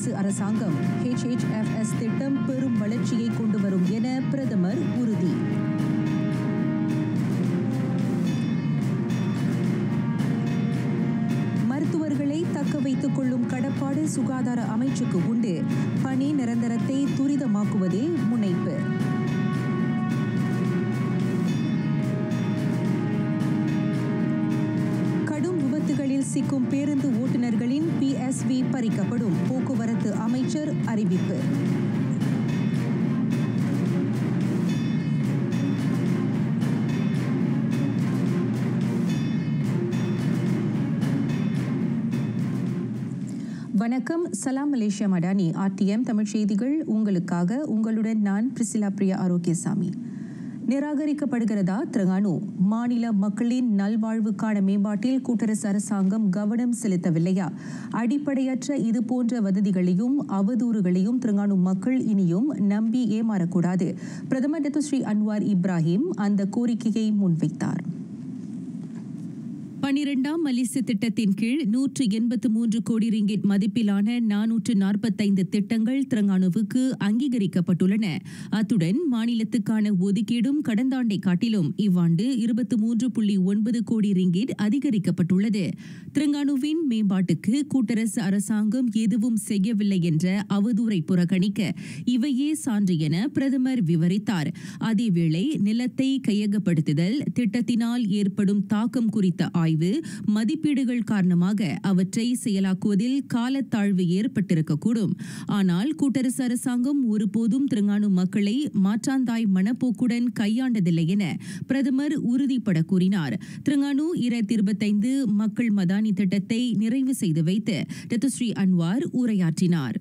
கூட்டரசு அரசாங்கம் HHFS திட்டம் பெரும் வளர்ச்சியை கொண்டு வரும் என பிரதமர் உறுதி. மருத்துவர்களை தக்க வைத்துக் கொள்ளும் கடப்பாடு சுகாதார அமைச்சுக்கு உண்டு. பணி நிரந்தரத்தை துரிதமாக்குவதில் முனைப்பு. கடும் விபத்துகளில் சிக்கும் பேருந்து ஓட்டுநர்களின் PSV பறிக்கப்படும். போக்குவரத்து அமைச்சர் அறிவிப்பு. வணக்கம். சலாம் மலேசியா மடானி RTM தமிழ் செய்திகள் உங்களுக்காக. உங்களுடன் நான் பிரிசிலா பிரியா ஆரோக்கியசாமி. நிராகரிக்கப்படுகிறதா திரங்கானு? மாநில மக்களின் நல்வாழ்வுக்கான மேம்பாட்டில் கூட்டரசு அரசாங்கம் கவனம் செலுத்தவில்லையா? அடிப்படையற்ற இதுபோன்ற வதந்திகளையும் அவதூறுகளையும் திரங்கானு மக்கள் இனியும் நம்பி ஏமாறக்கூடாது. பிரதமர் டத்துஸ்ரீ அன்வார் இப்ராஹிம் அந்த கோரிக்கையை முன்வைத்தார். 12ஆம் மலேசிய திட்டத்தின் கீழ் 183 கோடி ரிங்கிட் மதிப்பிலான 445 திட்டங்கள் திரங்கானுவுக்கு அங்கீகரிக்கப்பட்டுள்ளன. அத்துடன் மாநிலத்துக்கான ஒதுக்கீடும் கடந்த ஆண்டை காட்டிலும் இவ்வாண்டு 23.9 கோடி ரிங்கிட் அதிகரிக்கப்பட்டுள்ளது. திரங்கானுவின் மேம்பாட்டுக்கு கூட்டரசு அரசாங்கம் எதுவும் செய்யவில்லை என்ற அவதூறை புறக்கணிக்க இவையே சான்று என பிரதமர் விவரித்தார். அதேவேளை நிலத்தை கையகப்படுத்துதல், திட்டத்தினால் ஏற்படும் தாக்கம் குறித்த ஆய்வு, மதிப்பீடுகள் காரணமாக அவற்றை செயலாக்குவதில் காலத்தாழ்வு ஏற்பட்டிருக்கக்கூடும். ஆனால் கூட்டரசு அரசாங்கம் ஒருபோதும் திரங்கானு மக்களை மாற்றாந்தாய் மனப்போக்குடன் கையாண்டதில்லை என பிரதமர் உறுதிபட கூறினார். திரங்கானு 2025 மக்கள் மதானி திட்டத்தை நிறைவு செய்து வைத்து டத்துஸ்ரீ அன்வார் உரையாற்றினார்.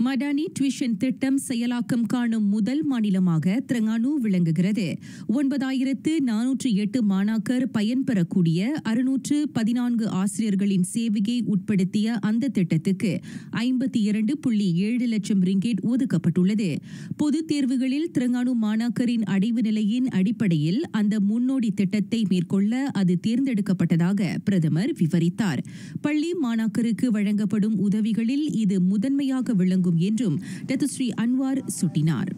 மடானி டியூஷன் திட்டம் செயலாக்கம் காணும் முதல் மாநிலமாக திரங்கானு விளங்குகிறது. 9408 மாணாக்கர் பயன்பெறக்கூடிய 614 ஆசிரியர்களின் சேவையை உட்படுத்திய அந்த திட்டத்துக்கு 52.7 லட்சம் ரிங்கிட் ஒதுக்கப்பட்டுள்ளது. பொதுத் தேர்வுகளில் திரங்கானு மாணாக்கரின் அடைவு நிலையின் அடிப்படையில் அந்த முன்னோடி திட்டத்தை மேற்கொள்ள அது தேர்ந்தெடுக்கப்பட்டதாக பிரதமர் விவரித்தார். பள்ளி மாணாக்கருக்கு வழங்கப்படும் உதவிகளில் இது முதன்மையாக விளங்கும் என்றும் டத்துஸ்ரீ அன்வார் சுட்டினார்.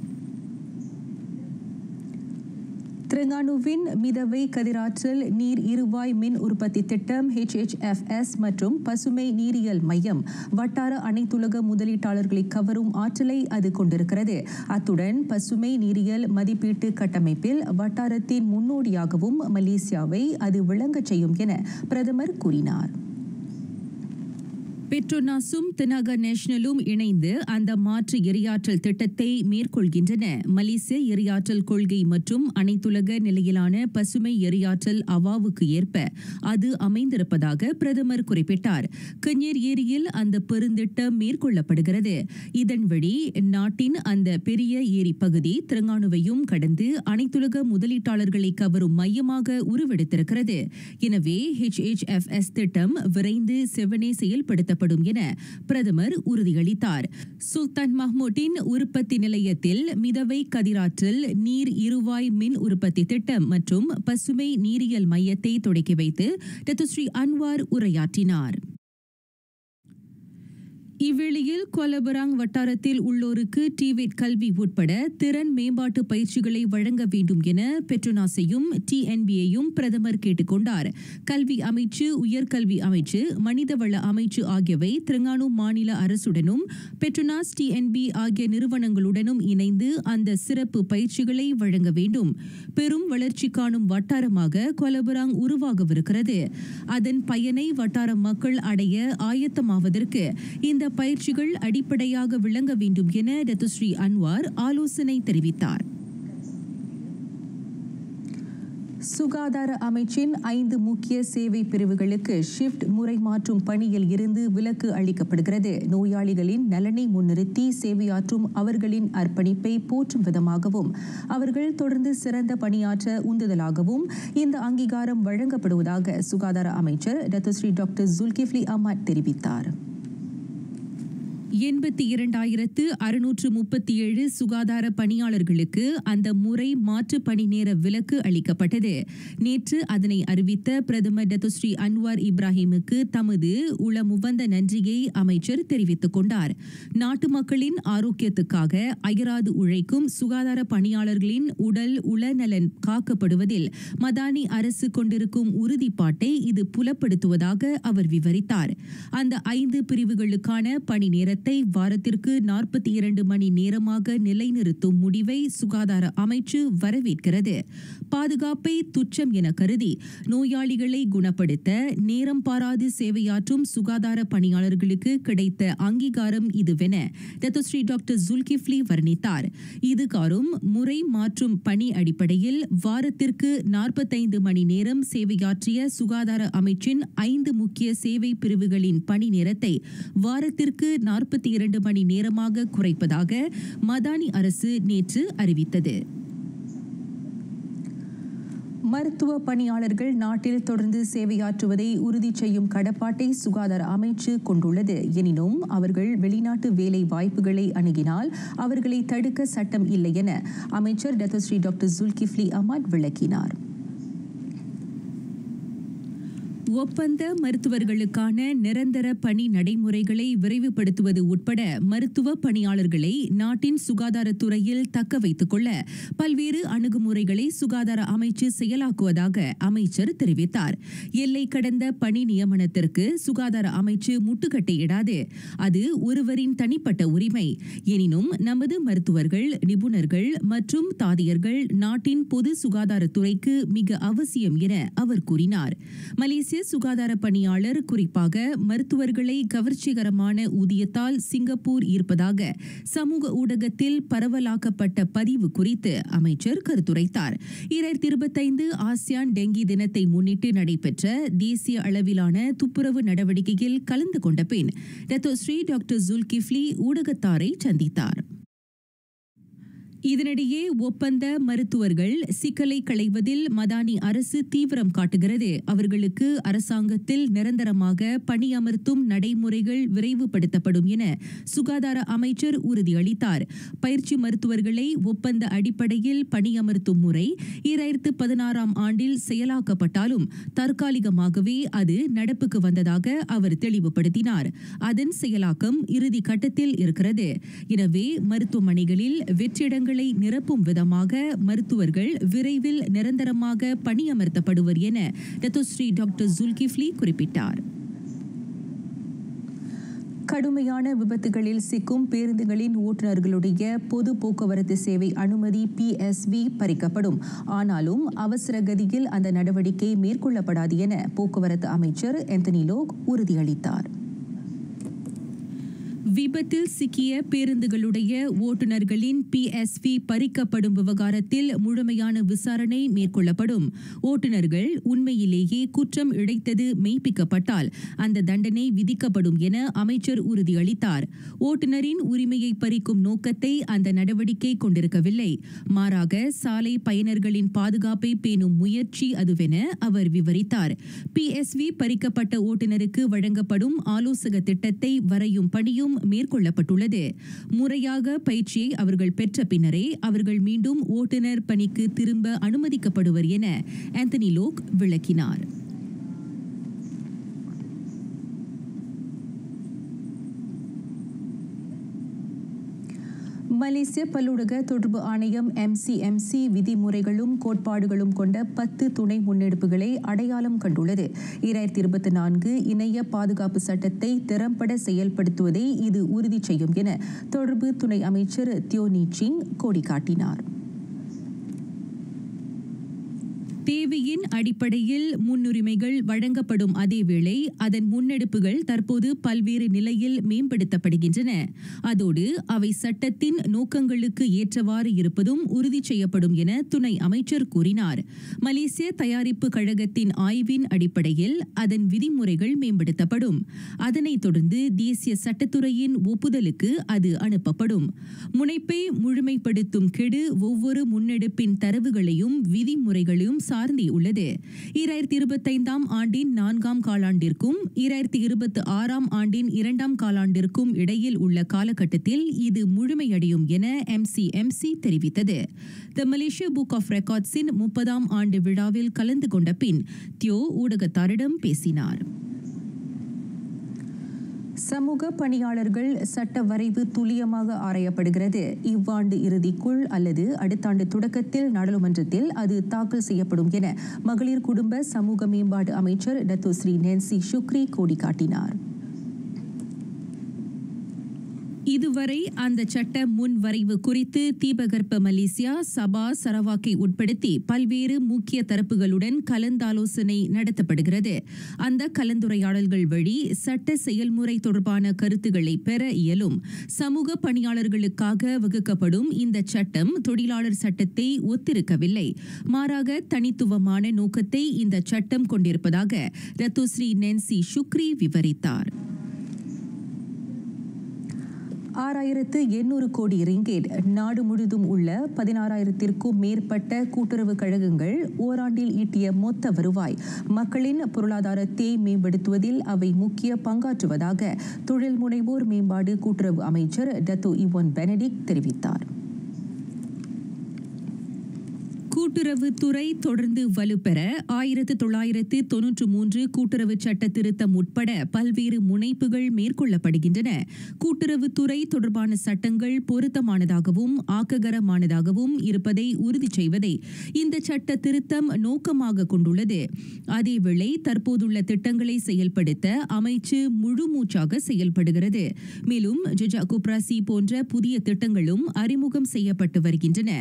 திரங்கானுவின் மிதவை கதிராற்றல் நீர் இருவாய் மின் உற்பத்தி திட்டம் HHFS மற்றும் பசுமை நீரியல் மையம் வட்டார அனைத்துலக முதலீட்டாளர்களை கவரும் ஆற்றலை அது கொண்டிருக்கிறது. அத்துடன் பசுமை நீரியல் மதிப்பீட்டு கட்டமைப்பில் வட்டாரத்தின் முன்னோடியாகவும் மலேசியாவை அது விளங்கச் செய்யும் என பிரதமர் கூறினார். பெட்ரோனாஸும் தெனாகா நேஷனலும் இணைந்து அந்த மாற்று எரியாற்றல் திட்டத்தை மேற்கொள்கின்றன. மலேசிய எரியாற்றல் கொள்கை மற்றும் அனைத்துலக நிலையிலான பசுமை எரியாற்றல் அவாவுக்கு ஏற்ப அது அமைந்திருப்பதாக பிரதமர் குறிப்பிட்டார். கஞ்சேர் ஏரியில் அந்த பெருந்திட்டம் மேற்கொள்ளப்படுகிறது. இதன் வழி நாட்டின் அந்த பெரிய ஏரி பகுதி திரங்கானுவையும் கடந்து அனைத்துலக முதலீட்டாளர்களை கவரும் மையமாக உருவெடுத்திருக்கிறது. எனவே HHFS திட்டம் விரைந்து செவ்வனே செயல்படுத்த என பிரதமர் உறுதியளித்தார். சுல்தான் மஹ்மூட்டின் உற்பத்தி நிலையத்தில் மிதவை கதிராற்றல் நீர் இருவாய் மின் உற்பத்தி திட்டம் மற்றும் பசுமை நீரியல் மையத்தை தொடக்கி வைத்து டத்துஸ்ரீ அன்வார் உரையாற்றினார். இவ்வேளையில் கோலபராங் வட்டாரத்தில் உள்ளோருக்கு டிவேட் கல்வி உட்பட திறன் மேம்பாட்டு பயிற்சிகளை வழங்க வேண்டும் என பெட்ரோனாஸையும் TNBயையும் பிரதமர் கேட்டுக்கொண்டார். கல்வி அமைச்சு, உயர்கல்வி அமைச்சு, மனிதவள அமைச்சு ஆகியவை திரங்கானு மாநில அரசுடனும் பெட்ரோனாஸ் TNB ஆகிய நிறுவனங்களுடனும் இணைந்து அந்த சிறப்பு பயிற்சிகளை வழங்க வேண்டும். பெரும் வளர்ச்சி காணும் வட்டாரமாக கோலபராங் உருவாகவிருக்கிறது. அதன் பயனை வட்டார மக்கள் அடைய ஆயத்தமாவதற்கு இந்த பயிற்சிகள் அடிப்படையாக விளங்க வேண்டும் என டத்துஸ்ரீ அன்வார் ஆலோசனை தெரிவித்தார். சுகாதார அமைச்சின் 5 முக்கிய சேவை பிரிவுகளுக்கு ஷிப்ட் முறை மாற்றும் பணியில் இருந்து விலக்கு அளிக்கப்படுகிறது. நோயாளிகளின் நலனை முன்னிறுத்தி சேவையாற்றும் அவர்களின் அர்ப்பணிப்பை போற்றும் விதமாகவும் அவர்கள் தொடர்ந்து சிறந்த பணியாற்ற உந்துதலாகவும் இந்த அங்கீகாரம் வழங்கப்படுவதாக சுகாதார அமைச்சர் டத்துஸ்ரீ டாக்டர் ஜுல்கிஃப்லி அஹ்மத் தெரிவித்தார். 82,637 சுகாதார பணியாளர்களுக்கு அந்த முறை மாற்று பணி நேர விலக்கு அளிக்கப்பட்டது. நேற்று அதனை அறிவித்த பிரதமர் டத்தோஸ்ரீ அன்வார் இப்ராஹிமுக்கு தமது உளமுவந்த நன்றியை அமைச்சர் தெரிவித்துக் கொண்டார். நாட்டு மக்களின் ஆரோக்கியத்துக்காக அயராது உழைக்கும் சுகாதார பணியாளர்களின் உடல் உளநலன் காக்கப்படுவதில் மடானி அரசு கொண்டிருக்கும் உறுதிப்பாட்டை இது புலப்படுத்துவதாக அவர் விவரித்தார். அந்த 5 பிரிவுகளுக்கான பணி நேரத்தை வாரத்திற்கு 42 மணி நேரமாக நிலைநிறுத்தும் முடிவை சுகாதார அமைச்சு வரவேற்கிறது. பாதுகாப்பை துச்சம் என கருதி நோயாளிகளை குணப்படுத்த நேரம் பாராது சேவையாற்றும் சுகாதார பணியாளர்களுக்கு கிடைத்த அங்கீகாரம் இதுவென டத்தோஸ்ரீ டாக்டர் ஜுல்கிஃப்லி வர்ணித்தார். இதுகாரும் முறை மாற்றும் பணி அடிப்படையில் வாரத்திற்கு 45 மணி நேரம் சேவையாற்றிய சுகாதார அமைச்சின் 5 முக்கிய சேவை பிரிவுகளின் பணி நேரத்தை வாரத்திற்கு 42 மணி நேரமாக குறைப்பதாக மடானி அரசு நேற்று அறிவித்தது. மருத்துவ பணியாளர்கள் நாட்டில் தொடர்ந்து சேவையாற்றுவதை உறுதி செய்யும் கடப்பாட்டை சுகாதார அமைச்சு கொண்டுள்ளது. எனினும் அவர்கள் வெளிநாட்டு வேலை வாய்ப்புகளை அணுகினால் அவர்களை தடுக்க சட்டம் இல்லை என அமைச்சர் டத்தோஸ்ரீ டாக்டர் ஜுல்கிஃப்லி அஹ்மத் விளக்கினார். ஒப்பந்த மருத்துவர்களுக்கான நிரந்தர பணி நடைமுறைகளை விரைவுபடுத்துவது உட்பட மருத்துவ பணியாளர்களை நாட்டின் சுகாதாரத்துறையில் தக்க வைத்துக் கொள்ள பல்வேறு அணுகுமுறைகளை சுகாதார அமைச்சு செயலாக்குவதாக அமைச்சர் தெரிவித்தார். எல்லை கடந்த பணி நியமனத்திற்கு சுகாதார அமைச்சு முட்டுக்கட்டையிடாது. அது ஒருவரின் தனிப்பட்ட உரிமை. எனினும் நமது மருத்துவர்கள், நிபுணர்கள் மற்றும் தாதியர்கள் நாட்டின் பொது சுகாதாரத்துறைக்கு மிக அவசியம் என அவர் கூறினார். மலேசிய சுகாதார பணியாளர், குறிப்பாக மருத்துவர்களை கவர்ச்சிகரமான ஊதியத்தால் சிங்கப்பூர் ஈர்ப்பதாக சமூக ஊடகத்தில் பரவலாக்கப்பட்ட பதிவு குறித்து அமைச்சர் கருத்துரைத்தார். 2025 ஆசியான் டெங்கி தினத்தை முன்னிட்டு நடைபெற்ற தேசிய அளவிலான துப்புரவு நடவடிக்கையில் கலந்து கொண்ட பின் டத்தோஸ்ரீ டாக்டர் ஜுல்கிஃப்லி ஊடகத்தாரை சந்தித்தார். இதனிடையே ஒப்பந்த மருத்துவர்கள் சிக்கலை களைவதில் மடானி அரசு தீவிரம் காட்டுகிறது. அவர்களுக்கு அரசாங்கத்தில் நிரந்தரமாக பணியமர்த்தும் நடைமுறைகள் விரைவுபடுத்தப்படும் என சுகாதார அமைச்சர் உறுதியளித்தார். பயிற்சி மருத்துவர்களை ஒப்பந்த அடிப்படையில் பணியமர்த்தும் முறை 2016ஆம் ஆண்டில் செயலாக்கப்பட்டாலும் தற்காலிகமாகவே அது நடப்புக்கு வந்ததாக அவர் தெளிவுபடுத்தினார். அதன் செயலாக்கம் இறுதி கட்டத்தில் இருக்கிறது. எனவே மருத்துவமனைகளில் வெற்றிடங்கள் நிரப்பும் விதமாக மருத்துவர்கள் விரைவில் நிரந்தரமாக பணியமர்த்தப்படுவர் என டத்தோஸ்ரீ டாக்டர் ஜுல்கிஃப்லி குறிப்பிட்டார். கடுமையான விபத்துகளில் சிக்கும் பேருந்துகளின் ஓட்டுநர்களுடைய பொது போக்குவரத்து சேவை அனுமதி PSV பறிக்கப்படும். ஆனாலும் அவசர கதியில் அந்த நடவடிக்கை மேற்கொள்ளப்படாது என போக்குவரத்து அமைச்சர் ஆந்தனி லோக் உறுதியளித்தார். விபத்தில் சிக்கிய பேருந்துகளுடைய ஓட்டுநர்களின் PSV பறிக்கப்படும் விவகாரத்தில் முழுமையான விசாரணை மேற்கொள்ளப்படும். ஓட்டுநர்கள் உண்மையிலேயே குற்றம் இழைத்தது மெய்ப்பிக்கப்பட்டால் அந்த தண்டனை விதிக்கப்படும் என அமைச்சர் உறுதியளித்தார். ஓட்டுநரின் உரிமையை பறிக்கும் நோக்கத்தை அந்த நடவடிக்கை கொண்டிருக்கவில்லை. மாறாக சாலை பயனர்களின் பாதுகாப்பை பேணும் முயற்சி அதுவென அவர் விவரித்தார். PSV பறிக்கப்பட்ட ஓட்டுநருக்கு வழங்கப்படும் ஆலோசக திட்டத்தை வரையும் பணியும் மேற்கொள்ளப்பட்டுள்ளது. முறையாக பயிற்சியை அவர்கள் பெற்ற பின்னரே அவர்கள் மீண்டும் ஓட்டுநர் பணிக்கு திரும்ப அனுமதிக்கப்படுவர் என ஆந்தனி லோக் விளக்கினார். மலேசிய பல்லூடக தொடர்பு ஆணையம் MCMC விதிமுறைகளும் கோட்பாடுகளும் கொண்ட 10 துணை முன்னெடுப்புகளை அடையாளம் கண்டுள்ளது. 2024 இணைய பாதுகாப்பு சட்டத்தை திறம்பட செயல்படுத்துவதை இது உறுதி செய்யும் என தொடர்பு துணை அமைச்சர் தியோ நீச்சிங் கோடி காட்டினார். தேவையின் அடிப்படையில் முன்னுரிமைகள் வழங்கப்படும் அதேவேளை அதன் முன்னெடுப்புகள் தற்போது பல்வேறு நிலையில் மேம்படுத்தப்படுகின்றன. அதோடு அவை சட்டத்தின் நோக்கங்களுக்கு ஏற்றவாறு இருப்பதும் உறுதி செய்யப்படும் என துணை அமைச்சர் கூறினார். மலேசிய தயாரிப்பு கழகத்தின் ஆய்வின் அடிப்படையில் அதன் விதிமுறைகள் மேம்படுத்தப்படும். அதனைத் தொடர்ந்து தேசிய சட்டத்துறையின் ஒப்புதலுக்கு அது அனுப்பப்படும். முனைப்பை முழுமைப்படுத்தும் கெடு ஒவ்வொரு முன்னெடுப்பின் தரவுகளையும் விதிமுறைகளையும் சார்ந்தே உள்ளது. 2025 ஆண்டின் 4ஆம் காலாண்டிற்கும் 2026 ஆண்டின் 2ஆம் காலாண்டிற்கும் இடையில் உள்ள காலகட்டத்தில் இது முழுமையடையும் என MCMC தெரிவித்தது. தி மலேசியா புக் ஆஃப் ரெக்கார்ட்ஸின் 30ஆம் ஆண்டு விழாவில் கலந்து கொண்ட பின் தியோ ஊடகத்தாரிடம் பேசினார். சமூக பணியாளர்கள் சட்ட வரைவு துல்லியமாக ஆராயப்படுகிறது. இவ்வாண்டு இறுதிக்குள் அல்லது அடுத்த ஆண்டு தொடக்கத்தில் நாடாளுமன்றத்தில் அது தாக்கல் செய்யப்படும் என மகளிர் குடும்ப சமூக மேம்பாடு அமைச்சர் டத்தோ ஸ்ரீ நான்சி ஷுக்ரி கோடி காட்டினார். இதுவரை அந்த சட்ட முன்வரைவு குறித்து தீபகற்ப மலேசியா, சபா, சரவாக்கை உட்படுத்தி பல்வேறு முக்கிய தரப்புகளுடன் கலந்தாலோசனை நடத்தப்படுகிறது. அந்த கலந்துரையாடல்கள் வழி சட்ட செயல்முறை தொடர்பான கருத்துக்களை பெற இயலும். சமூக பணியாளர்களுக்காக வகுக்கப்படும் இந்த சட்டம் தொழிலாளர் சட்டத்தை ஒத்திருக்கவில்லை. மாறாக தனித்துவமான நோக்கத்தை இந்த சட்டம் கொண்டிருப்பதாக டத்தோ ஸ்ரீ நான்சி ஷுக்ரி விவரித்தார். 6,800 கோடி ரிங்கேட் நாடு முழுதும் உள்ள 16,000க்கும் மேற்பட்ட கூட்டுறவு கழகங்கள் ஓராண்டில் ஈட்டிய மொத்த வருவாய் மக்களின் பொருளாதாரத்தை மேம்படுத்துவதில் அவை முக்கிய பங்காற்றுவதாக தொழில் முனைவோர் மேம்பாடு கூட்டுறவு அமைச்சர் டத்தோ இவான் பெனடிக்ட் தெரிவித்தார். கூட்டுறவு துறை தொடர்ந்து வலுப்பெற 1993 கூட்டுறவு சட்ட திருத்தம் உட்பட பல்வேறு முனைப்புகள் மேற்கொள்ளப்படுகின்றன. கூட்டுறவு துறை தொடர்பான சட்டங்கள் பொருத்தமானதாகவும் ஆக்ககரமானதாகவும் இருப்பதை உறுதி செய்வதை இந்த சட்ட திருத்தம் நோக்கமாக கொண்டுள்ளது. அதேவேளை தற்போதுள்ள திட்டங்களை செயல்படுத்த அமைச்சு முழுமூச்சாக செயல்படுகிறது. மேலும் ஜஜா குப்ராசி போன்ற புதிய திட்டங்களும் அறிமுகம் செய்யப்பட்டு வருகின்றன.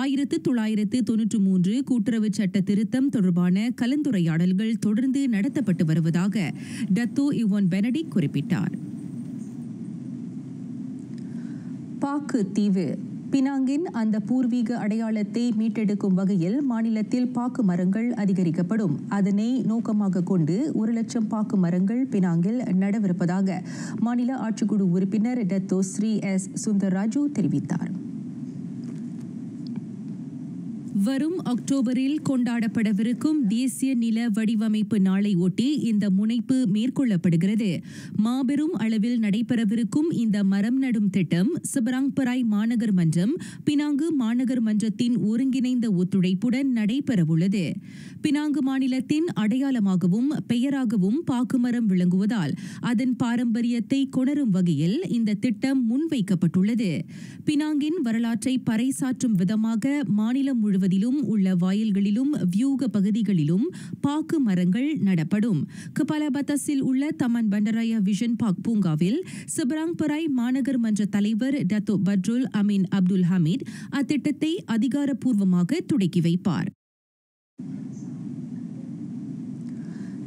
1993 கூட்டுறவு சட்ட திருத்தம் தொடர்பான கலந்துரையாடல்கள் தொடர்ந்து நடத்தப்பட்டு வருவதாக டத்தோ இவான் பெனடிக்ட் குறிப்பிட்டார். பாக்கு தீவு பினாங்கின் அந்த பூர்வீக அடையாளத்தை மீட்டெடுக்கும் வகையில் மாநிலத்தில் பாக்கு மரங்கள் அதிகரிக்கப்படும். அதனை நோக்கமாக கொண்டு 1,00,000 பாக்கு மரங்கள் பினாங்கில் நடவிருப்பதாக மாநில ஆட்சிக்குழு உறுப்பினர் டத்தோ ஸ்ரீ எஸ் சுந்தர்ராஜு தெரிவித்தார். வரும் அக்டோபரில் கொண்டாடப்படவிருக்கும் தேசிய நில வடிவமைப்பு நாளை ஒட்டி இந்த முனைப்பு மேற்கொள்ளப்படுகிறது. மாபெரும் அளவில் நடைபெறவிருக்கும் இந்த மரம் நடும் திட்டம் சிபராங்பராய் மாநகர் மன்றம், பினாங்கு மாநகர் மன்றத்தின் ஒருங்கிணைந்த ஒத்துழைப்புடன் நடைபெறவுள்ளது. பினாங்கு மாநிலத்தின் அடையாளமாகவும் பெயராகவும் பாக்குமரம் விளங்குவதால் அதன் பாரம்பரியத்தை கொணரும் வகையில் இந்த திட்டம் முன்வைக்கப்பட்டுள்ளது. பினாங்கின் வரலாற்றை பறைசாற்றும் விதமாக மாநிலம் முழுவதிலும் உள்ள வாயில்களிலும் வியூக பகுதிகளிலும் பாக்கு மரங்கள் நடப்படும். கபாலா பத்தாஸில் உள்ள தமன் பண்டராயா விஷன் பார்க் பூங்காவில் சிபராங்பராய் மாநகர் மன்ற தலைவர் டத்தோ பட்ருல் அமீன் அப்துல் ஹமீத் அத்திட்டத்தை அதிகாரப்பூர்வமாக தொடக்கி வைப்பார்.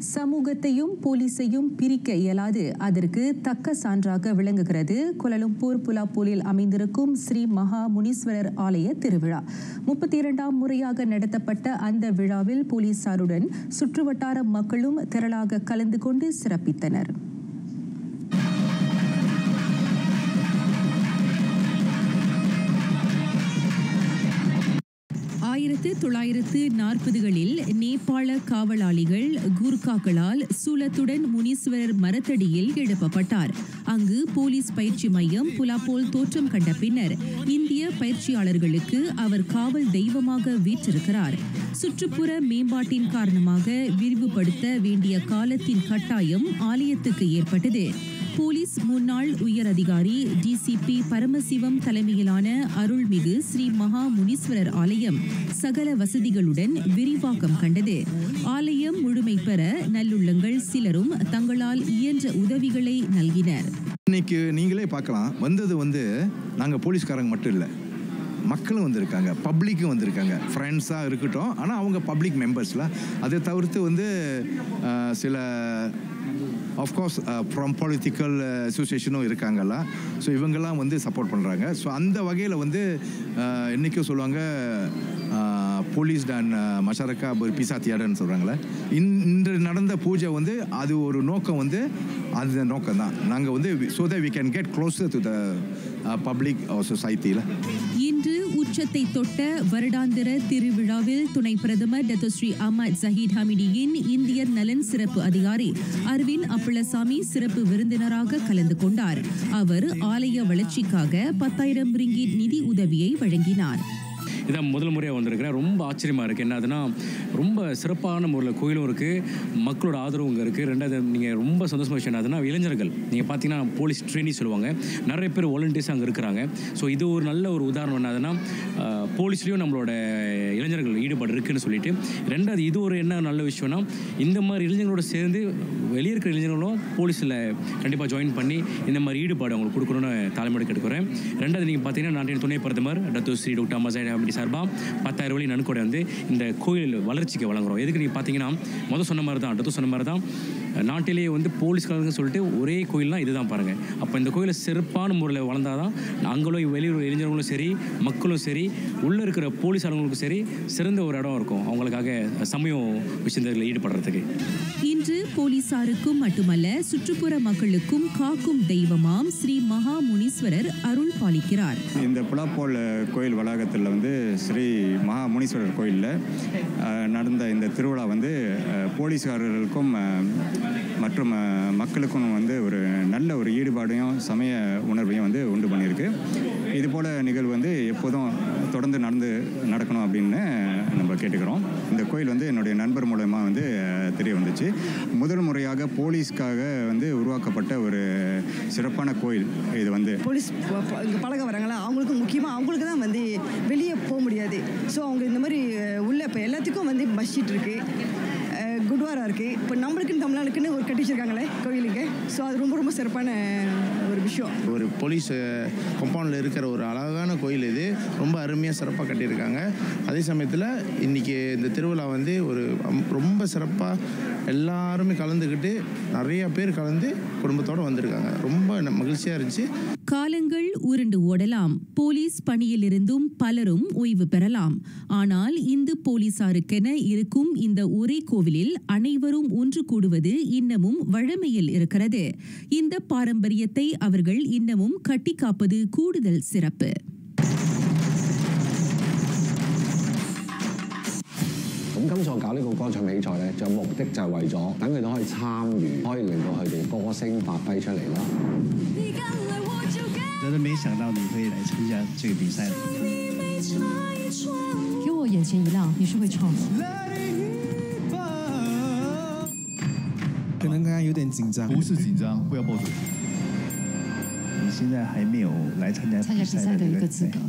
சமூகத்தையும் போலீஸையும் பிரிக்க இயலாது. அதற்கு தக்க சான்றாக விளங்குகிறது கோலாலம்பூர் புலாப்பூலில் அமைந்திருக்கும் ஸ்ரீ மகா முனீஸ்வரர் ஆலய திருவிழா. 32ஆம் முறையாக நடத்தப்பட்ட அந்த விழாவில் போலீசாருடன் சுற்றுவட்டார மக்களும் திரளாக கலந்து கொண்டு சிறப்பித்தனர். 1940களில் நேபாள காவலாளிகள் கூர்காக்களால் சூலத்துடன் முனீஸ்வரர் மரத்தடியில் எழுப்பப்பட்டார். அங்கு போலீஸ் பயிற்சி மையம் புலாப்போல் தோற்றம் கண்ட பின்னர் இந்திய பயிற்சியாளர்களுக்கு அவர் காவல் தெய்வமாக வீற்றிருக்கிறார். சுற்றுப்புற மேம்பாட்டின் காரணமாக விரிவுபடுத்த வேண்டிய காலத்தின் கட்டாயம் ஆலயத்துக்கு ஏற்பட்டது. போலீஸ் முன்னாள் உயர் அதிகாரி டிசிபி பரமசிவம் தலைமையிலான அருள்மிகு ஸ்ரீ மகா முனீஸ்வரர் ஆலயம் சகல வசதிகளுடன் விரிவாக்கம் கண்டது. ஆலயம் முழுமை பெற நல்லுள்ளங்கள் சிலரும் தங்களால் இயன்ற உதவிகளை நல்கினர். இன்னைக்கு நீங்களே பார்க்கலாம், வந்தது நாங்கள் போலீஸ்காரங்க மட்டும் இல்லை, மக்களும் வந்திருக்காங்க, பப்ளிக்கும் வந்திருக்காங்க. ஃப்ரெண்ட்ஸாக இருக்கட்டும், ஆனால் அவங்க பப்ளிக் மெம்பர்ஸில். அதை தவிர்த்து சில ஆஃப்கோர்ஸ் ஃப்ரம் பொலிட்டிக்கல் அசோசியேஷனும் இருக்காங்கல்ல. ஸோ இவங்கெல்லாம் சப்போர்ட் பண்ணுறாங்க. ஸோ அந்த வகையில் இன்றைக்கும் சொல்லுவாங்க போலீஸ் டான் மஷரக்கா பிசா தியாடன்னு சொல்கிறாங்களே. இன்று நடந்த பூஜை அது ஒரு நோக்கம் அந்த நோக்கம் தான். நாங்கள் so that we can get closer to the public சொசைட்டியில். இன்று உச்சத்தை தொட்ட வருடாந்திர திருவிழாவில் துணை பிரதமர் டத்தோஸ்ரீ அஹ்மத் ஜஹீர் ஹமிடியின் இந்தியர் நலன் சிறப்பு அதிகாரி அரவிந்த் அப்பளசாமி சிறப்பு விருந்தினராக கலந்து கொண்டார். அவர் ஆலய வளர்ச்சிக்காக 10,000 ரிங்கிட் நிதி உதவியை வழங்கினார். இதான் முதல் முறையாக வந்திருக்கிறேன். ரொம்ப ஆச்சரியமாக இருக்குது. என்னதுன்னா ரொம்ப சிறப்பான முறையில் கோயிலும் இருக்குது, மக்களோட ஆதரவு இங்கே இருக்குது. ரெண்டாவது நீங்கள் ரொம்ப சந்தோஷமாக விஷயம் என்னதுன்னா இளைஞர்கள் நீங்கள் பார்த்தீங்கன்னா போலீஸ் ட்ரெயினிங் சொல்லுவாங்க, நிறைய பேர் வாலண்டியர்ஸ் அங்கே இருக்கிறாங்க. ஸோ இது ஒரு நல்ல ஒரு உதாரணம். என்னதுன்னா போலீஸ்லேயும் நம்மளோட இளைஞர்கள் ஈடுபாடு இருக்குதுன்னு சொல்லிட்டு. ரெண்டாவது இது ஒரு என்ன நல்ல விஷயம்னா இந்த மாதிரி இளைஞர்களோட சேர்ந்து வெளியே இருக்கிற இளைஞர்களும் போலீஸில் கண்டிப்பாக ஜாயின் பண்ணி இந்த மாதிரி ஈடுபாடு அவங்களுக்கு கொடுக்கணும்னு தலைமுறை கேட்டுக்கிறேன். ரெண்டாவது நீங்கள் பார்த்தீங்கன்னா நாட்டின் துணை பிரதமர் Dato' Sri doctor Ahmad Zahid Hamidi சார்பாக 10,000 வழி நன்கொடை வந்து இந்த கோயில் வளர்ச்சிக்கு வழங்குறோம். எதுக்கு நீங்கள் பார்த்தீங்கன்னா சொன்ன மாதிரி தான் டத்து சொன்ன மாதிரி தான் நாட்டிலேயே வந்து போலீஸ்காரங்க சொல்லிட்டு ஒரே கோயில்லாம் இதுதான் பாருங்கள். அப்போ இந்த கோயிலை சிறப்பான முறையில் வளர்ந்தால் தான் அங்களும் வெளியூர் இளைஞர்களும் சரி, மக்களும் சரி, உள்ளே இருக்கிற போலீஸாரங்களுக்கும் சரி சிறந்த ஒரு இடம் இருக்கும் அவங்களுக்காக சமயம் விஷயத்தில் ஈடுபடுறதுக்கு. இன்று போலீசாருக்கும் மட்டுமல்ல சுற்றுப்புற மக்களுக்கும் காக்கும் தெய்வமாம் ஸ்ரீ மகா முனீஸ்வரர் அருள் பாலிக்கிறார். இந்த புலாப்போல் கோயில் வளாகத்தில் வந்து ஸ்ரீ மகா முனீஸ்வரர் கோயிலில் நடந்த இந்த திருவிழா வந்து போலீஸ்காரர்களுக்கும் மற்றும் மக்களுக்கும் வந்து ஒரு நல்ல ஒரு ஈடுபாடையும் சமய உணர்வையும் வந்து உண்டு பண்ணியிருக்கு. இதுபோல் நிகழ்வு வந்து எப்போதும் தொடர்ந்து நடக்கணும் அப்படின்னு நம்ம கேட்டுக்கிறோம். இந்த கோயில் வந்து என்னுடைய நண்பர் மூலமாக வந்து தெரிய வந்துச்சு. முதல் முறையாக போலீஸ்க்காக வந்து உருவாக்கப்பட்ட ஒரு சிறப்பான கோயில் இது வந்து. போலீஸ் இங்கே பழக வராங்களா அவங்களுக்கு முக்கியமாக அவங்களுக்கு தான் வந்து வெளியே போக முடியாது. ஸோ அவங்க இந்த மாதிரி உள்ள இப்போ எல்லாத்துக்கும் வந்து மஸ்ஜித் இருக்குது, குட்வாரா இருக்குது. இப்போ நம்மளுக்குன்னு தமிழ்நாடுக்குன்னு ஒரு கட்டி வச்சிருக்காங்களே கோயிலுக்கு. ஸோ அது ரொம்ப ரொம்ப சிறப்பான ஒரு விஷயம். ஒரு போலீஸ் கம்பவுண்டில் இருக்கிற ஒரு அழகான கோயில் இது. ரொம்ப அருமையாக சிறப்பாக கட்டியிருக்காங்க. அதே சமயத்தில் இன்றைக்கி இந்த திருவிழா வந்து ஒரு ரொம்ப சிறப்பாக எல்லாருமே கலந்துக்கிட்டு நிறைய பேர் கலந்து குடும்பத்தோடு வந்திருக்காங்க. ரொம்ப மகிழ்ச்சியாக இருந்துச்சு. காலங்கள் உருண்டு ஓடலாம், போலீஸ் பணியிலிருந்தும் பலரும் ஓய்வு பெறலாம். ஆனால் இந்து போலீசாருக்கென இருக்கும் இந்த ஒரே கோவிலில் அனைவரும் ஒன்று கூடுவது இன்னமும் வழமையில் இருக்கிறது. இந்த பாரம்பரியத்தை அவர்கள் இன்னமும் கட்டி காப்பது கூடுதல் சிறப்பு.咁今次我搞呢個歌唱比賽咧，就目的就係為咗等佢哋可以參與，可以令到佢哋歌聲發揮出嚟啦。真的沒想到你會來參加這個比賽。給我眼前一亮，你是會唱的。可能剛剛有點緊張。不是緊張，不要抱住。你現在還沒有來參加比賽的一個資格。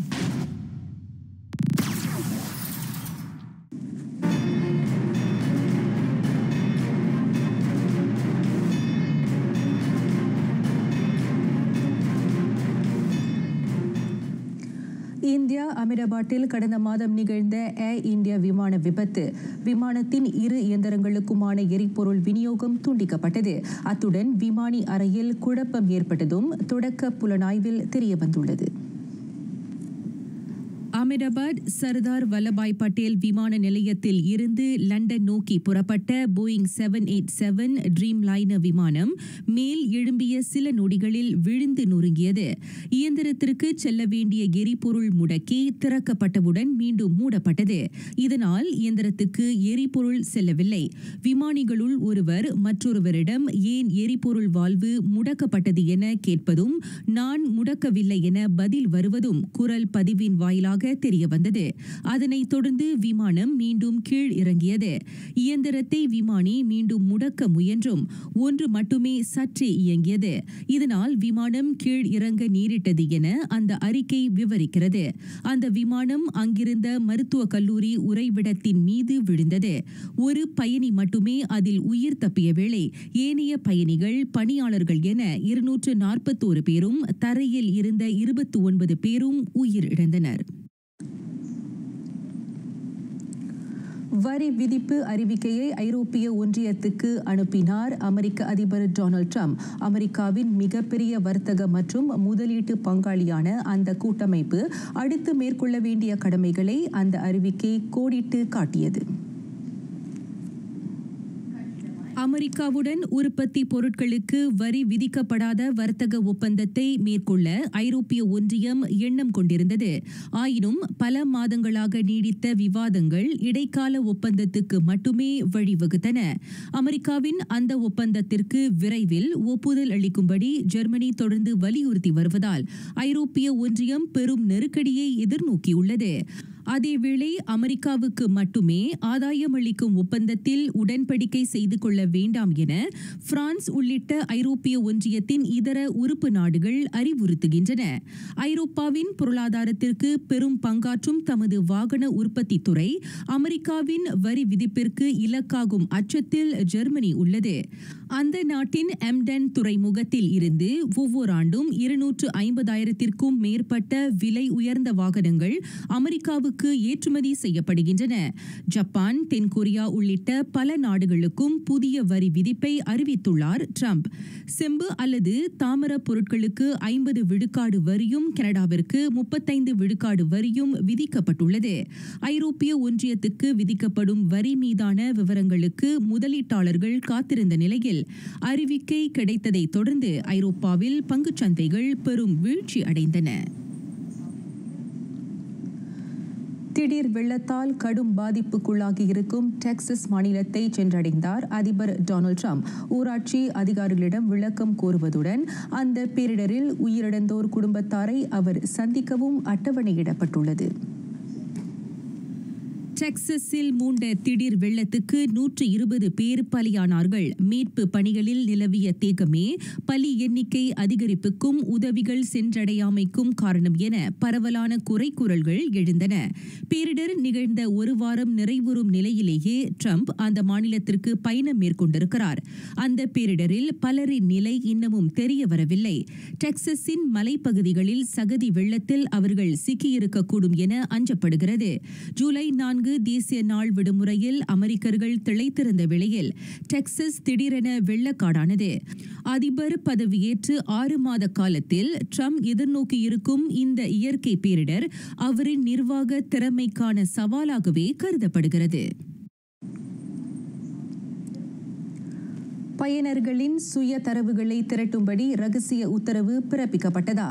இந்தியா அமிர்தாபாத்தில் கடந்த மாதம் நிகழ்ந்த ஏர் இந்தியா விமான விபத்து, விமானத்தின் இரு இயந்திரங்களுக்குமான எரிபொருள் விநியோகம் துண்டிக்கப்பட்டது. அத்துடன் விமானி அறையில் குழப்பம் ஏற்பட்டதும் தொடக்க புலனாய்வில் தெரியவந்துள்ளது. அமிர்தாபாத் சர்தார் வல்லபாய் பட்டேல் விமான நிலையத்தில் இருந்து லண்டன் நோக்கி புறப்பட்ட போயிங் 787 ட்ரீம் லைனர் விமானம் மேல் எழும்பிய சில நொடிகளில் விழுந்து நொறுங்கியது. இயந்திரத்திற்கு செல்ல வேண்டிய எரிபொருள் முடக்கி திறக்கப்பட்டவுடன் மீண்டும் மூடப்பட்டது. இதனால் இயந்திரத்துக்கு எரிபொருள் செல்லவில்லை. விமானிகளுள் ஒருவர் மற்றொருவரிடம் ஏன் எரிபொருள் வால்வு முடக்கப்பட்டது என கேட்பதும், நான் முடக்கவில்லை என பதில் வருவதும் குரல் பதிவின் வாயிலாக தெரிய வந்தது. அதனைத் தொடர்ந்து விமானம் மீண்டும் கீழ் இறங்கியது. இயந்திரத்தை விமானி மீண்டும் முடக்க முயன்றும் ஒன்று மட்டுமே சற்றே இயங்கியது. இதனால் விமானம் கீழ் இறங்க நேரிட்டது என அந்த அறிக்கை விவரிக்கிறது. அந்த விமானம் அங்கிருந்த மருத்துவக் கல்லூரி உறைவிடத்தின் மீது விழுந்தது. ஒரு பயணி மட்டுமே அதில் உயிர் தப்பிய வேளை ஏனைய பயணிகள், பணியாளர்கள் என 241 பேரும் தரையில் இருந்த 29 பேரும் உயிரிழந்தனர். வரி விதிப்பு அறிவிக்கையை ஐரோப்பிய ஒன்றியத்துக்கு அனுப்பினார் அமெரிக்க அதிபர் டொனால்ட் ட்ரம்ப். அமெரிக்காவின் மிகப்பெரிய வர்த்தக மற்றும் முதலீட்டு பங்காளியான அந்த கூட்டமைப்பு அடுத்து மேற்கொள்ள வேண்டிய கடமைகளை அந்த அறிவிக்கை கோடிட்டு காட்டியது. அமெரிக்காவுடன் உற்பத்தி பொருட்களுக்கு வரி விதிக்கப்படாத வர்த்தக ஒப்பந்தத்தை மேற்கொள்ள ஐரோப்பிய ஒன்றியம் எண்ணம் கொண்டிருந்தது. ஆயினும் பல மாதங்களாக நீடித்த விவாதங்கள் இடைக்கால ஒப்பந்தத்துக்கு மட்டுமே வழிவகுத்தன. அமெரிக்காவின் அந்த ஒப்பந்தத்திற்கு விரைவில் ஒப்புதல் அளிக்கும்படி ஜெர்மனி தொடர்ந்து வலியுறுத்தி வருவதால் ஐரோப்பிய ஒன்றியம் பெரும் நெருக்கடியை எதிர்நோக்கியுள்ளது. அதேவேளை அமெரிக்காவுக்கு மட்டுமே ஆதாயம் அளிக்கும் ஒப்பந்தத்தில் உடன்படிக்கை செய்து கொள்ள வேண்டாம் என பிரான்ஸ் உள்ளிட்ட ஐரோப்பிய ஒன்றியத்தின் இதர உறுப்பு நாடுகள் அறிவுறுத்துகின்றன. ஐரோப்பாவின் பொருளாதாரத்திற்கு பெரும் பங்காற்றும் தமது வாகன உற்பத்தி துறை அமெரிக்காவின் வரி விதிப்பிற்கு இலக்காகும் அச்சத்தில் ஜெர்மனி உள்ளது. அந்த நாட்டின் எம்டன் துறைமுகத்தில் இருந்து ஒவ்வொரு ஆண்டும் 250,000த்திற்கும் மேற்பட்ட விலை உயர்ந்த வாகனங்கள் அமெரிக்காவுக்கு ஏற்றுமதி செய்யப்படுகின்றன. ஜப்பான், தென்கொரியா உள்ளிட்ட பல நாடுகளுக்கும் புதிய வரி விதிப்பை அறிவித்துள்ளார் ட்ரம்ப். செம்பு அல்லது தாமிர பொருட்களுக்கு 50 விழுக்காடு வரியும் கனடாவிற்கு 35 விழுக்காடு வரியும் விதிக்கப்பட்டுள்ளது. ஐரோப்பிய ஒன்றியத்துக்கு விதிக்கப்படும் வரி மீதான விவரங்களுக்கு முதலீட்டாளர்கள் காத்திருந்த நிலையில் அறிவிக்கை கிடைத்ததை தொடர்ந்து ஐரோப்பாவில் பங்குச் சந்தைகள் பெரும் வீழ்ச்சி அடைந்தன. திடீர் வெள்ளத்தால் கடும் பாதிப்புக்குள்ளாகி இருக்கும் டெக்சாஸ் மாநிலத்தை சென்றடைந்தார் அதிபர் டொனால்ட் ட்ரம்ப். ஊராட்சி அதிகாரிகளிடம் விளக்கம் கோருவதுடன் அந்த பேரிடரில் உயிரிழந்தோர் குடும்பத்தாரை அவர் சந்திக்கவும் அட்டவணையிடப்பட்டுள்ளது. டெக்சாஸில் மூண்ட திடீர் வெள்ளத்துக்கு 120 பேர் பலியானார்கள். மீட்பு பணிகளில் நிலவிய தேக்கமே பலி எண்ணிக்கை அதிகரிப்புக்கும் உதவிகள் சென்றடையாமைக்கும் காரணம் என பரவலான குறைகூறல்கள் எழுந்தன. பேரிடர் நிகழ்ந்த ஒரு வாரம் நிறைவுறும் நிலையிலேயே ட்ரம்ப் அந்த மாநிலத்திற்கு பயணம் மேற்கொண்டிருக்கிறார். அந்த பேரிடரில் பலரின் நிலை இன்னமும் தெரிய வரவில்லை. டெக்சாஸின் மலைப்பகுதிகளில் சகதி வெள்ளத்தில் அவர்கள் சிக்கியிருக்கக்கூடும் என அஞ்சப்படுகிறது. ஜூலை 4 தேசிய நாள் விடுமுறையில் அமெரிக்கர்கள் திளைத்திருந்த வேளையில் டெக்சாஸ் திடீரென வெள்ளக்காடானது. அதிபர் பதவியேற்று 6 மாத காலத்தில் ட்ரம்ப் எதிர்நோக்கியிருக்கும் இந்த இயற்கை பேரிடர் அவரின் நிர்வாக திறமைக்கான சவாலாகவே கருதப்படுகிறது. பயனர்களின் சுய தரவுகளை திரட்டும்படி ரகசிய உத்தரவு பிறப்பிக்கப்பட்டதா?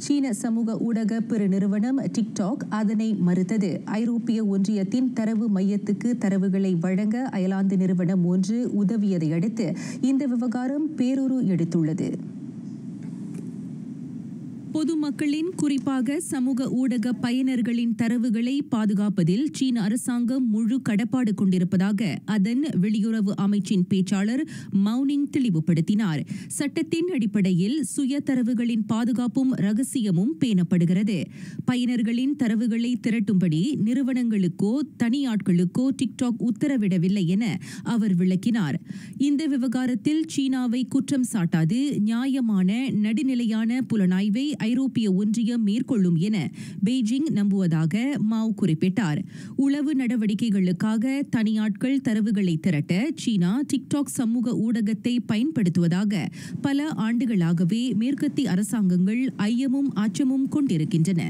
சீன சமூக ஊடக பெருநிறுவனம் டிக்டாக் அதனை மறுத்தது. ஐரோப்பிய ஒன்றியத்தின் தரவு மையத்துக்கு தரவுகளை வழங்க அயர்லாந்து நிறுவனம் ஒன்று உதவியதை அடுத்து இந்த விவகாரம் பேருரு எடுத்துள்ளது. பொதுமக்களின் குறிப்பாக சமூக ஊடக பயனர்களின் தரவுகளை பாதுகாப்பதில் சீன அரசாங்கம் முழு கடப்பாடு கொண்டிருப்பதாக அதன் வெளியுறவு அமைச்சின் பேச்சாளர் மவுனிங் தெளிவுபடுத்தினார். சட்டத்தின் அடிப்படையில் சுய தரவுகளின் பாதுகாப்பும் ரகசியமும் பேணப்படுகிறது. பயனர்களின் தரவுகளை திரட்டும்படி நிறுவனங்களுக்கோ தனியாட்களுக்கோ டிக்டாக் உத்தரவிடவில்லை என அவர் விளக்கினார். இந்த விவகாரத்தில் சீனாவை குற்றம் சாட்டாது நியாயமான நடுநிலையான புலனாய்வை ஐரோப்பிய ஒன்றியம் மேற்கொள்ளும் என பெய்ஜிங் நம்புவதாக மாவ் குறிப்பிட்டார். உளவு நடவடிக்கைகளுக்காக தனியாட்கள் தரவுகளை திரட்ட சீனா டிக்டாக் சமூக ஊடகத்தை பயன்படுத்துவதாக பல ஆண்டுகளாகவே மேற்கத்திய அரசாங்கங்கள் ஐயமும் அச்சமும் கொண்டிருக்கின்றன.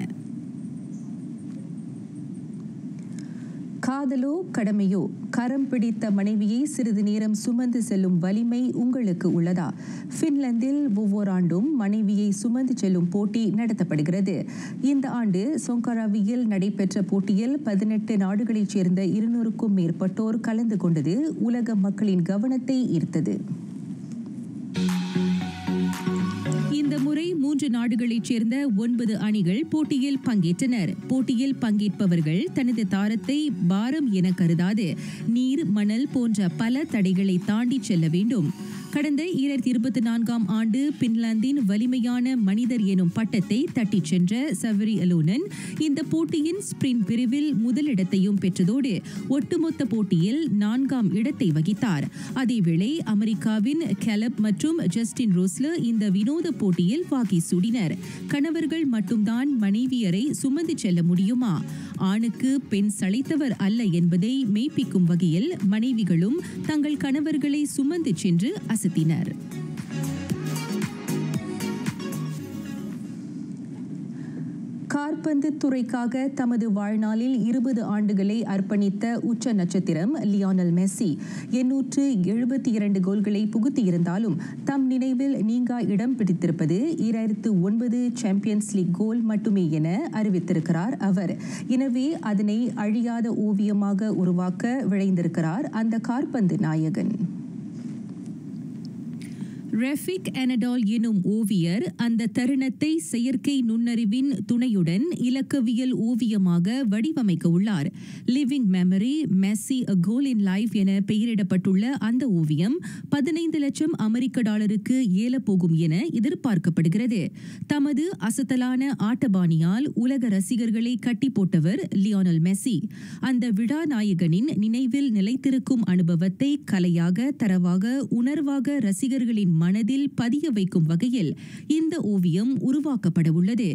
காதலோ கடமையோ, கரம் பிடித்த மனைவியை சிறிது நேரம் சுமந்து செல்லும் வலிமை உங்களுக்கு உள்ளதா? பின்லாந்தில் ஒவ்வொரு ஆண்டும் மனைவியை சுமந்து செல்லும் போட்டி நடத்தப்படுகிறது. இந்த ஆண்டு சொங்கராவியில் நடைபெற்ற போட்டியில் 18 நாடுகளைச் சேர்ந்த 200க்கும் மேற்பட்டோர் கலந்து கொண்டது உலக மக்களின் கவனத்தை ஈர்த்தது. இந்த முறை 3 நாடுகளைச் சேர்ந்த 9 அணிகள் போட்டியில் பங்கேற்றனர். போட்டியில் பங்கேற்பவர்கள் தனது தாரத்தை பாரம் என கருதாது நீர், மணல் போன்ற பல தடைகளை தாண்டி செல்ல வேண்டும். கடந்த 2024ஆம் ஆண்டு பின்லாந்தின் வலிமையான மனிதர் எனும் பட்டத்தை தட்டிச் சென்ற சவரி அலோனன் இந்த போட்டியின் ஸ்பிரிண்ட் பிரிவில் முதலிடத்தையும் பெற்றதோடு ஒட்டுமொத்த போட்டியில் 4ஆம் இடத்தை வகித்தார். அதேவேளை அமெரிக்காவின் கெலப் மற்றும் ஜஸ்டின் ரோஸ்லர் இந்த வினோத போட்டியில் வாகி சூடினர். கணவர்கள் மட்டும்தான் மனைவியரை சுமந்து செல்ல முடியுமா? ஆணுக்கு பெண் சளைத்தவர் அல்ல என்பதை மெய்ப்பிக்கும் வகையில் மனைவிகளும் தங்கள் கணவர்களை சுமந்து சென்று அசத்தினர். காற்பந்து துறைக்காக தமது வாழ்நாளில் 20 ஆண்டுகளை அர்ப்பணித்த உச்ச நட்சத்திரம் லியோனல் மெஸ்ஸி 872 கோல்களை புகுத்தியிருந்தாலும் தம் நினைவில் நீங்கா இடம் பிடித்திருப்பது 2009 சாம்பியன்ஸ் லீக் கோல் மட்டுமே என அறிவித்திருக்கிறார் அவர். எனவே அதனை அழியாத ஓவியமாக உருவாக்க விழைந்திருக்கிறார் அந்த காற்பந்து நாயகன். ரெஃபிக் அனடால் எனும் ஓவியர் அந்த தருணத்தை செயற்கை நுண்ணறிவின் துணையுடன் இலக்கவியல் ஓவியமாக வடிவமைக்க உள்ளார். Living memory Messi a goal in life என பெயரிடப்பட்டுள்ள அந்த ஓவியம் 15 லட்சம் அமெரிக்க டாலருக்கு ஏலப்போகும் என எதிர்பார்க்கப்படுகிறது. தமது அசத்தலான ஆட்டபாணியால் உலக ரசிகர்களை கட்டி போட்டவர் லியோனல் மெஸ்ஸி. அந்த விழா நாயகனின் நினைவில் நிலைத்திருக்கும் அனுபவத்தை கலையாக, தரவாக, உணர்வாக ரசிகர்களின் மனதில் பதிய வைக்கும் வகையில் இந்த ஓவியம் உருவாக்கப்பட உள்ளது.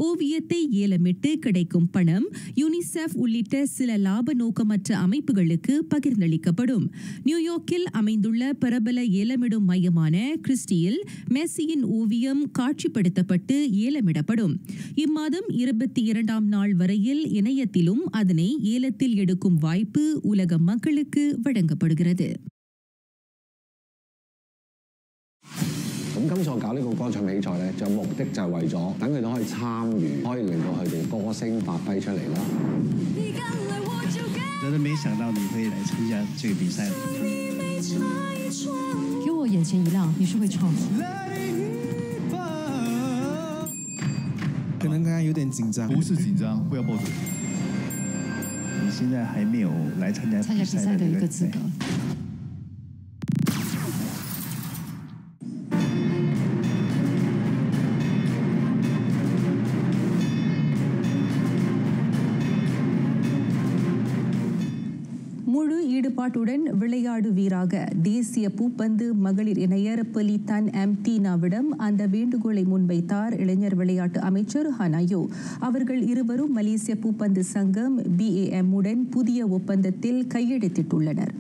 ஓவியத்தை ஏலமிட்டு கிடைக்கும் பணம் யூனிசெஃப் உள்ளிட்ட சில லாப நோக்கமற்ற அமைப்புகளுக்கு பகிர்ந்தளிக்கப்படும். நியூயார்க்கில் அமைந்துள்ள பிரபல ஏலமிடும் மையமான கிறிஸ்டியில் மெஸ்ஸியின் ஓவியம் காட்சிப்படுத்தப்பட்டு ஏலமிடப்படும். இம்மாதம் 22ஆம் நாள் வரையில் இணையத்திலும் அதனை ஏலத்தில் எடுக்கும் வாய்ப்பு உலக மக்களுக்கு வழங்கப்படுகிறது. 咁今次我搞呢個歌唱比賽咧，就目的就係為咗等佢哋可以參與，可以令到佢哋歌聲發揮出嚟啦。真的没想到你会来参加这个比赛。给我眼前一亮，你是会唱的。可能刚刚有点紧张。不是紧张，不要抱住。你现在还没有来参加比赛的一个资格。முழு ஈடுபாட்டுடன் விளையாடுவீராக தேசிய பூப்பந்து மகளிர் இணையர் பெலிதான் எம்டீனாவிடம் அந்த வேண்டுகோளை முன்வைத்தார் இளைஞர் விளையாட்டு அமைச்சர் ஹனாயோ. அவர்கள் இருவரும் மலேசிய பூப்பந்து சங்கம் BAM உடன் புதிய ஒப்பந்தத்தில் கையெழுத்திட்டுள்ளனர்.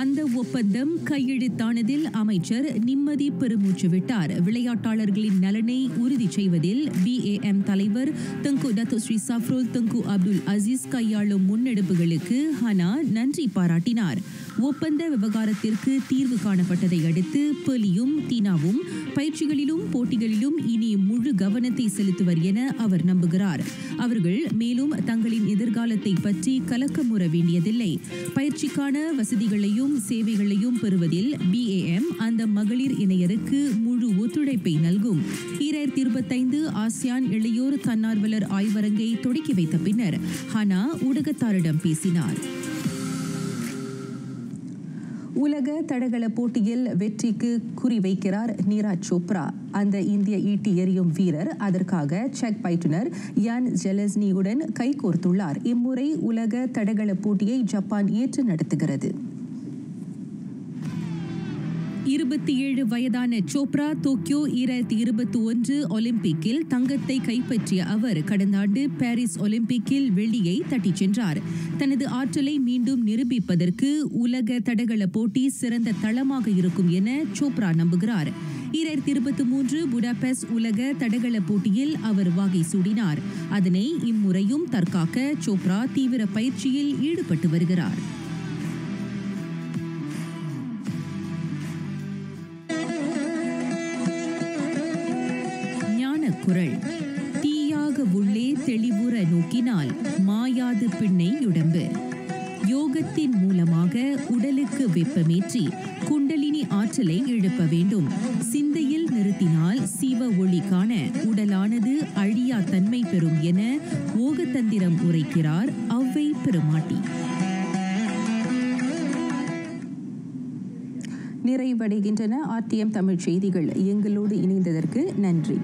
அந்த ஒப்பந்தம் கையெழுத்தானதில் அமைச்சர் நிம்மதி பெருமூச்சு விட்டார். விளையாட்டாளர்களின் நலனை உறுதி செய்வதில் BAM தலைவர் தங்கு டத்து ஸ்ரீ சஃப்ரோல் தங்கு அப்துல் அசீஸ் கையாளும் முன்னெடுப்புகளுக்கு ஹனா நன்றி பாராட்டினார். ஒப்பந்த விவகாரத்திற்கு தீர்வு காணப்பட்டதை அடுத்து பெலியும் தீனாவும் பயிற்சிகளிலும் போட்டிகளிலும் இனி முழு கவனத்தை செலுத்துவர் என அவர் நம்புகிறார். அவர்கள் மேலும் தங்களின் எதிர்காலத்தை பற்றி கலக்கமுற வேண்டியதில்லை. பயிற்சிக்கான வசதிகளையும் சேவைகளையும் பெறுவதில் BAM அந்த மகளிர் இணையருக்கு முழு ஒத்துழைப்பை நல்கும். 2025 ஆசியான் இளையோர் தன்னார்வலர் ஆய்வரங்கை தொடக்கி வைத்த பின்னர் ஹனா ஊடகத்தாரிடம் பேசினார். உலக தடகள போட்டியில் வெற்றிக்கு குறிவைக்கிறார் நீரஜ் சோப்ரா. அந்த இந்திய ஈட்டி எறியும் வீரர் அதற்காக செக் பயிற்றுனர் யான் ஜெலஸ்னியுடன் கைகோர்த்துள்ளார். இம்முறை உலக தடகள போட்டியை ஜப்பான் ஏற்று நடத்துகிறது. 27 வயதான சோப்ரா டோக்கியோ 2021 ஒலிம்பிக்கில் தங்கத்தை கைப்பற்றிய அவர் கடந்த ஆண்டு பாரிஸ் ஒலிம்பிக்கில் வெள்ளியை தட்டிச் சென்றார். தனது ஆற்றலை மீண்டும் நிரூபிப்பதற்கு உலக தடகள போட்டி சிறந்த தளமாக இருக்கும் என சோப்ரா நம்புகிறார். 2023 புடாபெஸ்ட் உலக தடகள போட்டியில் அவர் வாகை சூடினார். அதனை இம்முறையும் தற்காக்க சோப்ரா தீவிர பயிற்சியில் ஈடுபட்டு வருகிறார். குரல் தீயாக உள்ளே தெளிவுற நோக்கினால் மாயாது பின்னை உடம்பு. யோகத்தின் மூலமாக உடலுக்கு வெப்பமேற்றி குண்டலினி ஆற்றலை எழுப்ப வேண்டும். சிந்தையில் நிறுத்தினால் சிவ ஒளி காண உடலானது அழியா தன்மை பெறும் என ஓகத்தந்திரம் உரைக்கிறார் ஔவை பெருமாட்டி. நிறைவடைகின்றன RTM தமிழ் செய்திகள். எங்களோடு இணைந்ததற்கு நன்றி.